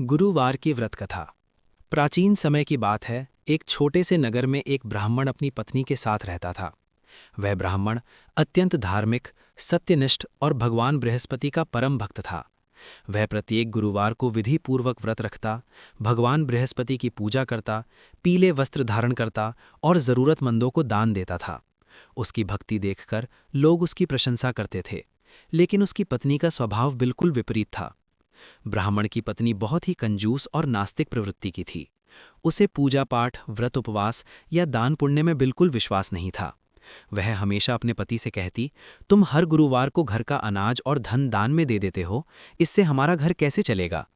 गुरुवार की व्रत कथा। प्राचीन समय की बात है। एक छोटे से नगर में एक ब्राह्मण अपनी पत्नी के साथ रहता था। वह ब्राह्मण अत्यंत धार्मिक, सत्यनिष्ठ और भगवान बृहस्पति का परम भक्त था। वह प्रत्येक गुरुवार को विधि पूर्वक व्रत रखता, भगवान बृहस्पति की पूजा करता, पीले वस्त्र धारण करता और जरूरतमंदों को दान देता था। उसकी भक्ति देखकर लोग उसकी प्रशंसा करते थे, लेकिन उसकी पत्नी का स्वभाव बिल्कुल विपरीत था। ब्राह्मण की पत्नी बहुत ही कंजूस और नास्तिक प्रवृत्ति की थी। उसे पूजा पाठ, व्रत उपवास या दान पुण्य में बिल्कुल विश्वास नहीं था। वह हमेशा अपने पति से कहती, तुम हर गुरुवार को घर का अनाज और धन दान में दे देते हो, इससे हमारा घर कैसे चलेगा।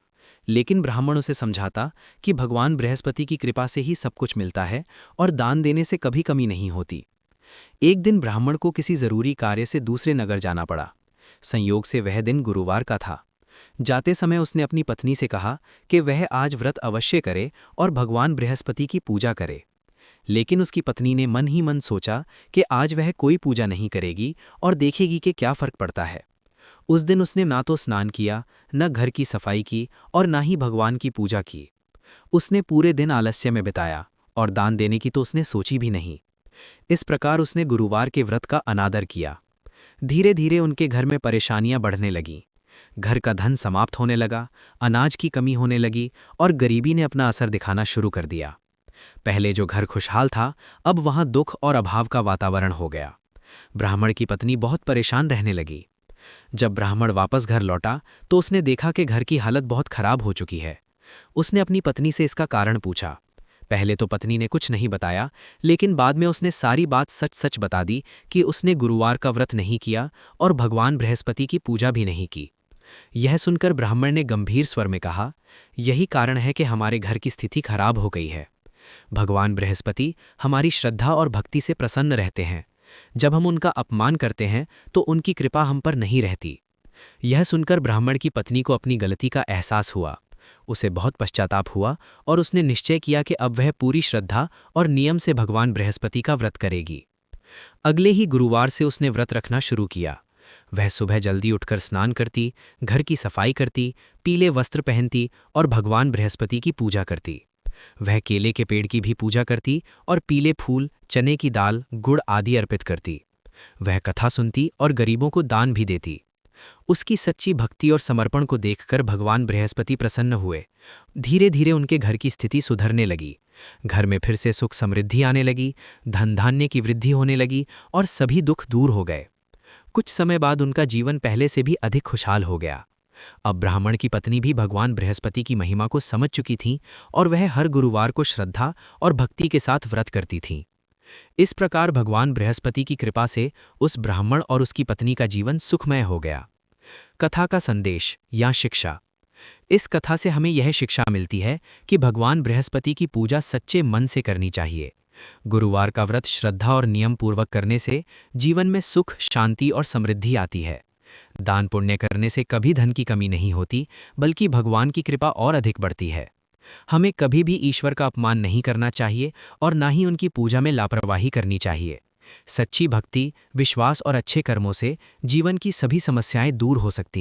लेकिन ब्राह्मण उसे समझाता कि भगवान बृहस्पति की कृपा से ही सब कुछ मिलता है और दान देने से कभी कमी नहीं होती। एक दिन ब्राह्मण को किसी जरूरी कार्य से दूसरे नगर जाना पड़ा। संयोग से वह दिन गुरुवार का था। जाते समय उसने अपनी पत्नी से कहा कि वह आज व्रत अवश्य करे और भगवान बृहस्पति की पूजा करे। लेकिन उसकी पत्नी ने मन ही मन सोचा कि आज वह कोई पूजा नहीं करेगी और देखेगी कि क्या फर्क पड़ता है। उस दिन उसने ना तो स्नान किया, न घर की सफाई की और ना ही भगवान की पूजा की। उसने पूरे दिन आलस्य में बिताया और दान देने की तो उसने सोची भी नहीं। इस प्रकार उसने गुरुवार के व्रत का अनादर किया। धीरे धीरे उनके घर में परेशानियां बढ़ने लगीं। घर का धन समाप्त होने लगा, अनाज की कमी होने लगी और गरीबी ने अपना असर दिखाना शुरू कर दिया। पहले जो घर खुशहाल था, अब वहां दुख और अभाव का वातावरण हो गया। ब्राह्मण की पत्नी बहुत परेशान रहने लगी। जब ब्राह्मण वापस घर लौटा तो उसने देखा कि घर की हालत बहुत खराब हो चुकी है। उसने अपनी पत्नी से इसका कारण पूछा। पहले तो पत्नी ने कुछ नहीं बताया, लेकिन बाद में उसने सारी बात सच सच बता दी कि उसने गुरुवार का व्रत नहीं किया और भगवान बृहस्पति की पूजा भी नहीं की। यह सुनकर ब्राह्मण ने गंभीर स्वर में कहा, यही कारण है कि हमारे घर की स्थिति खराब हो गई है। भगवान बृहस्पति हमारी श्रद्धा और भक्ति से प्रसन्न रहते हैं। जब हम उनका अपमान करते हैं तो उनकी कृपा हम पर नहीं रहती। यह सुनकर ब्राह्मण की पत्नी को अपनी गलती का एहसास हुआ। उसे बहुत पश्चाताप हुआ और उसने निश्चय किया कि अब वह पूरी श्रद्धा और नियम से भगवान बृहस्पति का व्रत करेगी। अगले ही गुरुवार से उसने व्रत रखना शुरू किया। वह सुबह जल्दी उठकर स्नान करती, घर की सफाई करती, पीले वस्त्र पहनती और भगवान बृहस्पति की पूजा करती। वह केले के पेड़ की भी पूजा करती और पीले फूल, चने की दाल, गुड़ आदि अर्पित करती। वह कथा सुनती और गरीबों को दान भी देती। उसकी सच्ची भक्ति और समर्पण को देखकर भगवान बृहस्पति प्रसन्न हुए। धीरे धीरे उनके घर की स्थिति सुधरने लगी। घर में फिर से सुख समृद्धि आने लगी, धन धान्य की वृद्धि होने लगी और सभी दुख दूर हो गए। कुछ समय बाद उनका जीवन पहले से भी अधिक खुशहाल हो गया। अब ब्राह्मण की पत्नी भी भगवान बृहस्पति की महिमा को समझ चुकी थी और वह हर गुरुवार को श्रद्धा और भक्ति के साथ व्रत करती थीं। इस प्रकार भगवान बृहस्पति की कृपा से उस ब्राह्मण और उसकी पत्नी का जीवन सुखमय हो गया। कथा का संदेश या शिक्षा। इस कथा से हमें यह शिक्षा मिलती है कि भगवान बृहस्पति की पूजा सच्चे मन से करनी चाहिए। गुरुवार का व्रत श्रद्धा और नियम पूर्वक करने से जीवन में सुख, शांति और समृद्धि आती है। दान पुण्य करने से कभी धन की कमी नहीं होती, बल्कि भगवान की कृपा और अधिक बढ़ती है। हमें कभी भी ईश्वर का अपमान नहीं करना चाहिए और ना ही उनकी पूजा में लापरवाही करनी चाहिए। सच्ची भक्ति, विश्वास और अच्छे कर्मों से जीवन की सभी समस्याएं दूर हो सकती हैं।